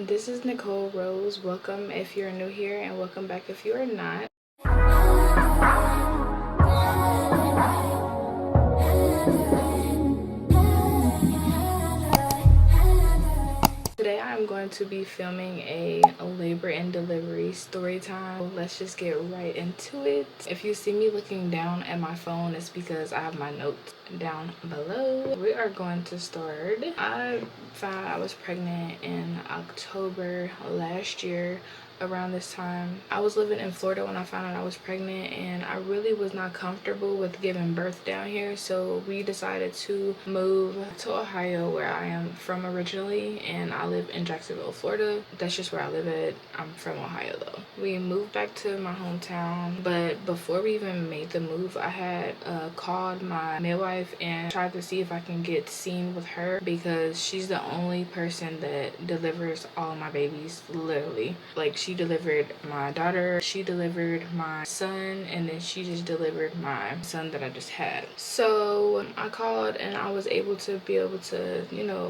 this is Nicole Rose. Welcome if you're new here, and welcome back if you are not. Today I'm going to be filming a labor and delivery story time. Let's just get right into it. If you see me looking down at my phone, it's because I have my notes down below. We are going to start. I found out I was pregnant in October last year. Around this time, I was living in Florida when I found out I was pregnant, and I really was not comfortable with giving birth down here, so we decided to move to Ohio, where I am from originally, and I live in Jacksonville, Florida. That's just where I live at. I'm from Ohio though. We moved back to my hometown, but before we even made the move, I had called my midwife and tried to see if I can get seen with her, because she's the only person that delivers all my babies, literally. Like, she delivered my daughter, she delivered my son, and then she just delivered my son that I just had. So I called and I was able to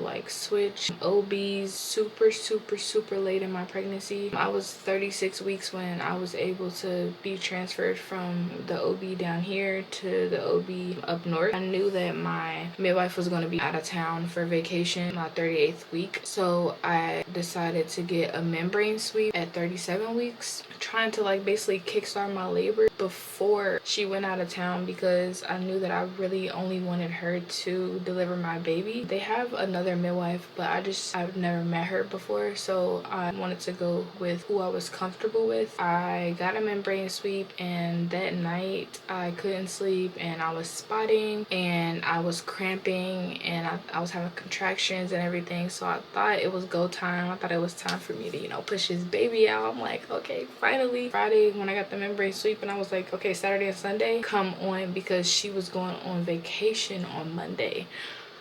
like switch OBs super late in my pregnancy. I was 36 weeks when I was able to be transferred from the OB down here to the OB up north. I knew that my midwife was going to be out of town for vacation my 38th week, so I decided to get a membrane sweep at 37 weeks, trying to like basically kickstart my labor before she went out of town, because I knew that I really only wanted her to deliver my baby. They have another midwife, but I've never met her before, so I wanted to go with who I was comfortable with. I got a membrane sweep, and that night I couldn't sleep, and I was spotting, and I was cramping, and I was having contractions and everything. So I thought it was go time. I thought it was time for me to push this baby out. I'm like, okay, finally. Friday when I got the membrane sweep, and I was like, okay, Saturday and Sunday come on, because she was going on vacation on Monday.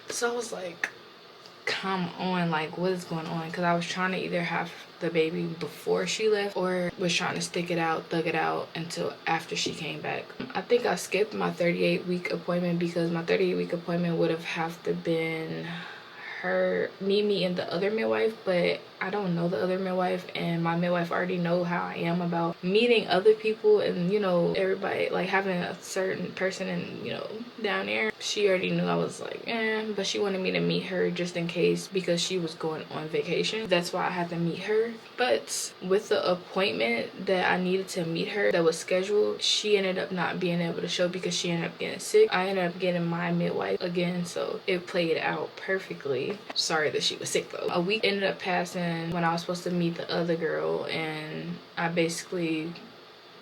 So I was like, come on, like, what is going on? Because I was trying to either have the baby before she left, or was trying to thug it out until after she came back. I think I skipped my 38-week appointment, because my 38-week appointment would have to been me and the other midwife, but I don't know the other midwife, and my midwife already know how I am about meeting other people, and everybody, like, having a certain person and down there. She already knew I was like, but she wanted me to meet her just in case, because she was going on vacation. That's why I had to meet her. But with the appointment that I needed to meet her that was scheduled, she ended up not being able to show because she ended up getting sick. I ended up getting my midwife again, so it played out perfectly. Sorry that she was sick though. A week ended up passing when I was supposed to meet the other girl, and I basically,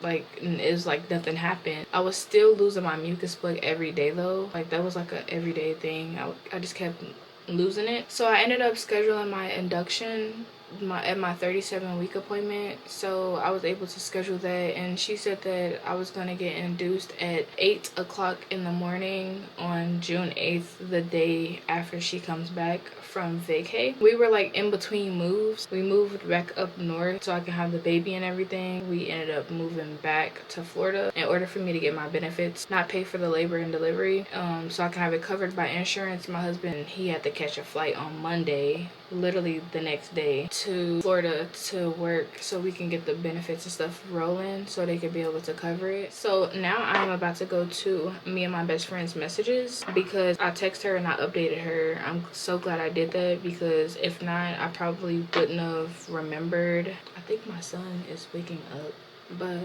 like, it was like nothing happened. I was still losing my mucus plug every day though. Like, that was like a everyday thing. I just kept losing it. So I ended up scheduling my induction at my 37-week appointment, so I was able to schedule that, and she said that I was going to get induced at 8 o'clock in the morning on June 8th, the day after she comes back from vacay. We were like in between moves. We moved back up north so I can have the baby and everything. We ended up moving back to Florida in order for me to get my benefits, not pay for the labor and delivery, so I can have it covered by insurance. My husband, he had to catch a flight on Monday, literally the next day, to Florida to work, so we can get the benefits and stuff rolling so they could be able to cover it. So now I'm about to go to me and my best friend's messages, because I texted her and I updated her. I'm so glad I did that, because if not, I probably wouldn't have remembered. I think my son is waking up. But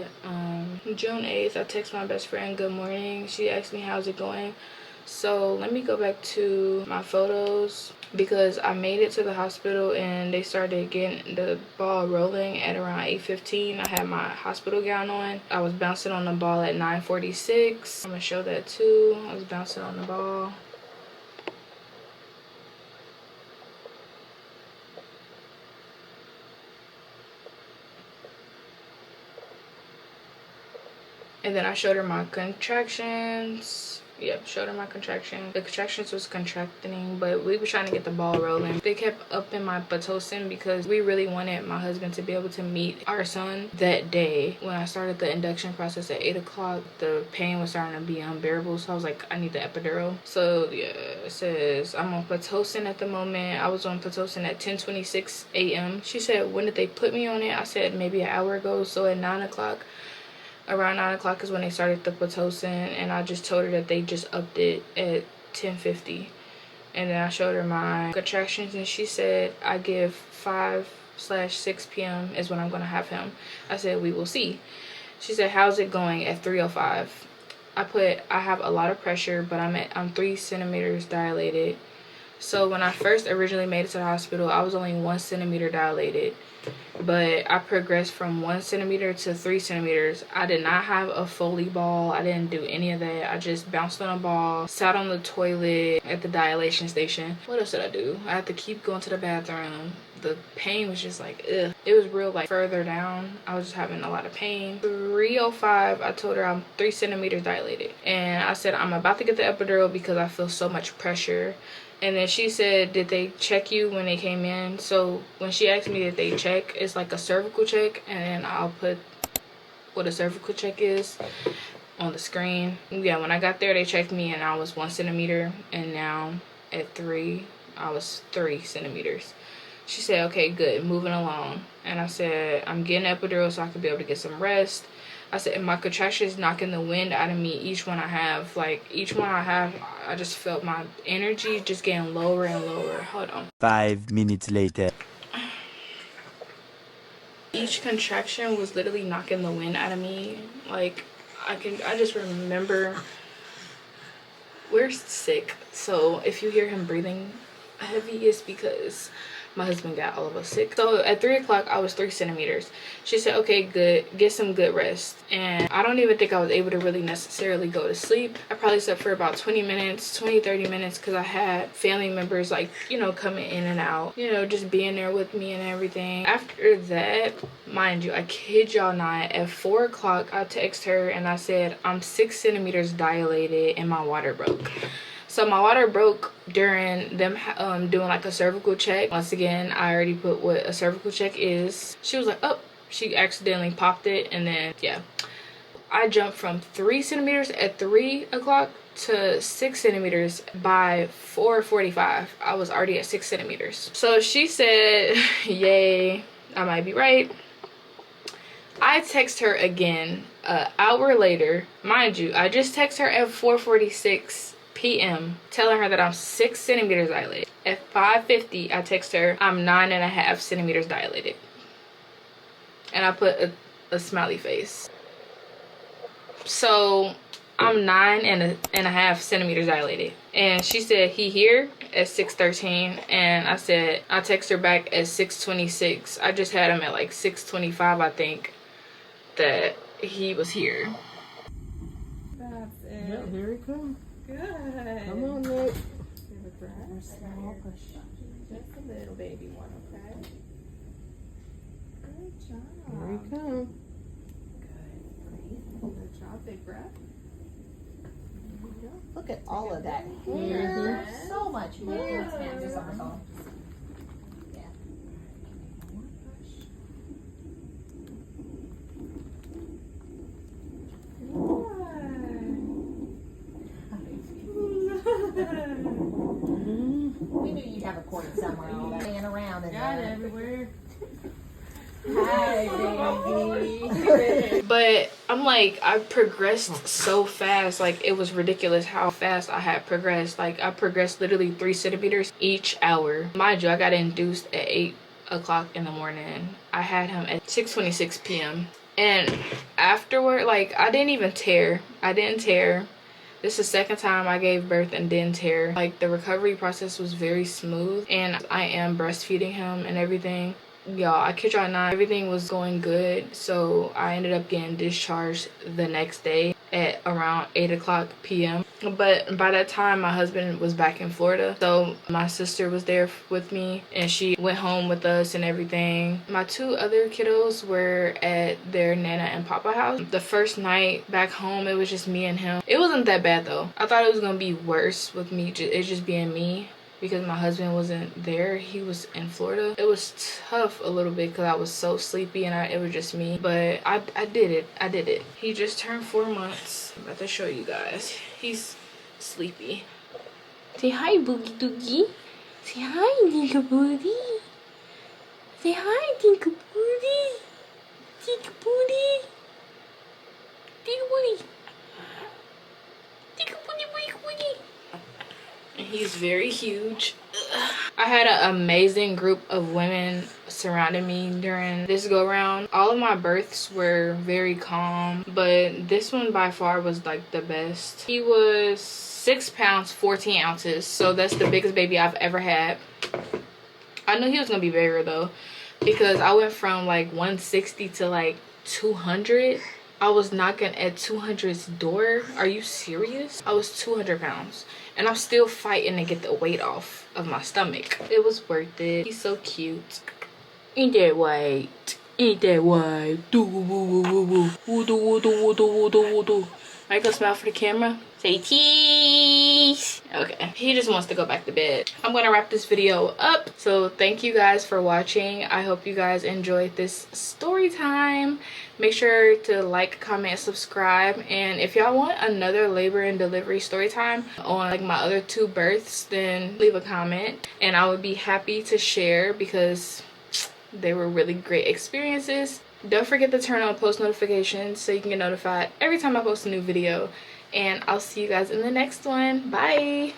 June 8th, I text my best friend, good morning. She asked me how's it going. So let me go back to my photos, because I made it to the hospital and they started getting the ball rolling at around 8:15. I had my hospital gown on. I was bouncing on the ball at 9:46. I'm gonna show that too. I was bouncing on the ball. And then I showed her my contractions. Yep, showed her my contraction. The contractions was contracting, but we were trying to get the ball rolling. They kept upping my Pitocin because we really wanted my husband to be able to meet our son that day. When I started the induction process at 8 o'clock, the pain was starting to be unbearable, so I was like, I need the epidural. So yeah, it says I'm on Pitocin at the moment. I was on Pitocin at 10:26 a.m. She said, when did they put me on it? I said maybe an hour ago. So at 9 o'clock, around 9 o'clock is when they started the Pitocin, and I just told her that they just upped it at 10:50. And then I showed her my contractions, and she said I give 5/6 p.m. is when I'm gonna have him. I said we will see. She said, how's it going at 3:05? I have a lot of pressure, but I'm 3 centimeters dilated. So when I first originally made it to the hospital, I was only 1 centimeter dilated, but I progressed from 1 centimeter to 3 centimeters. I did not have a Foley ball. I didn't do any of that. I just bounced on a ball, sat on the toilet at the dilation station. What else did I do? I had to keep going to the bathroom. The pain was just like, ugh. It was real, like, further down. I was just having a lot of pain. 3:05, I told her I'm 3 centimeters dilated. And I said, I'm about to get the epidural because I feel so much pressure. And then she said, did they check you when they came in? So when she asked me did they check, it's like a cervical check, and then I'll put what a cervical check is on the screen. Yeah, when I got there, they checked me and I was 1 centimeter, and now at 3, I was 3 centimeters. She said, okay, good, moving along. And I said, I'm getting epidural so I could be able to get some rest. I said, my contractions knocking the wind out of me. Each one I have, I just felt my energy just getting lower and lower. Hold on. 5 minutes later. Each contraction was literally knocking the wind out of me. Like, I just remember, we're sick. So if you hear him breathing heavy, it's because my husband got all of us sick. So at 3 o'clock, I was 3 centimeters. She said, okay, good, get some good rest. And I don't even think I was able to really necessarily go to sleep. I probably slept for about 20 minutes, 20, 30 minutes, because I had family members, like, you know, coming in and out, you know, just being there with me and everything. After that, mind you, I kid y'all not, at 4 o'clock, I text her and I said, I'm 6 centimeters dilated and my water broke. So my water broke during them doing like a cervical check. Once again, I already put what a cervical check is. She was like, oh, she accidentally popped it. And then, yeah, I jumped from 3 centimeters at 3 o'clock to 6 centimeters by 4:45. I was already at 6 centimeters. So she said, yay, I might be right. I text her again an hour later. Mind you, I just text her at 4:46 p.m. telling her that I'm 6 centimeters dilated. At 5:50, I text her I'm 9.5 centimeters dilated. And I put a smiley face. So I'm 9.5 centimeters dilated. And she said, he here at 6:13. And I said, I text her back at 6:26. I just had him at like 6:25, I think, that he was here. That's it. Yeah, here he comes. Good. Come on, Nick. Give a breath. Small push. Just a little baby one, okay? Good job. Here he comes. Good. Good job. Big breath. There you go. Look at all of that hair. So much hair. Let's hand this on the phone. Yeah. More push. We knew you'd have a cord somewhere all that hanging around in Got it there. everywhere. Hi, baby. But I'm like, I progressed so fast. Like, it was ridiculous how fast I had progressed. Like, I progressed literally 3 centimeters each hour. Mind you, I got induced at 8 o'clock in the morning. I had him at 6:26 p.m. And afterward, like, I didn't even tear. I didn't tear. This is the second time I gave birth and didn't tear. Like, the recovery process was very smooth, and I am breastfeeding him and everything. Y'all, I kid y'all not, everything was going good. So I ended up getting discharged the next day. at around 8 o'clock p.m. But by that time my husband was back in Florida, so my sister was there with me and she went home with us and everything. My 2 other kiddos were at their Nana and Papa house. The first night back home it was just me and him. It wasn't that bad though. I thought it was gonna be worse with me, it just being me, because my husband wasn't there. He was in Florida. It was tough a little bit because I was so sleepy and it was just me, but I did it. He just turned 4 months. I'm about to show you guys. He's sleepy. Say hi, Boogie Doogie. Say hi, Dinka Booty. Say hi, Dinka Booty. Dinka Booty. Dinka Booty. Dinka Booty, Booty, Booty. He's very huge. I had an amazing group of women surrounding me during this go round. All of my births were very calm, but this one by far was like the best. He was 6 pounds 14 ounces, so that's the biggest baby I've ever had. I knew he was gonna be bigger though, because I went from like 160 to like 200. I was knocking at 200's door. Are you serious? I was 200 pounds and I'm still fighting to get the weight off of my stomach. It was worth it. He's so cute. Ain't that white? Ain't that white? Do woo woo woo woo woo do woo do woo do woo do woo do. I go smile for the camera. Say cheese. Okay, he just wants to go back to bed. I'm gonna wrap this video up. So thank you guys for watching. I hope you guys enjoyed this story time. Make sure to like, comment, subscribe, and if y'all want another labor and delivery story time on like my other 2 births, then leave a comment and I would be happy to share because they were really great experiences. Don't forget to turn on post notifications so you can get notified every time I post a new video, and I'll see you guys in the next one. Bye.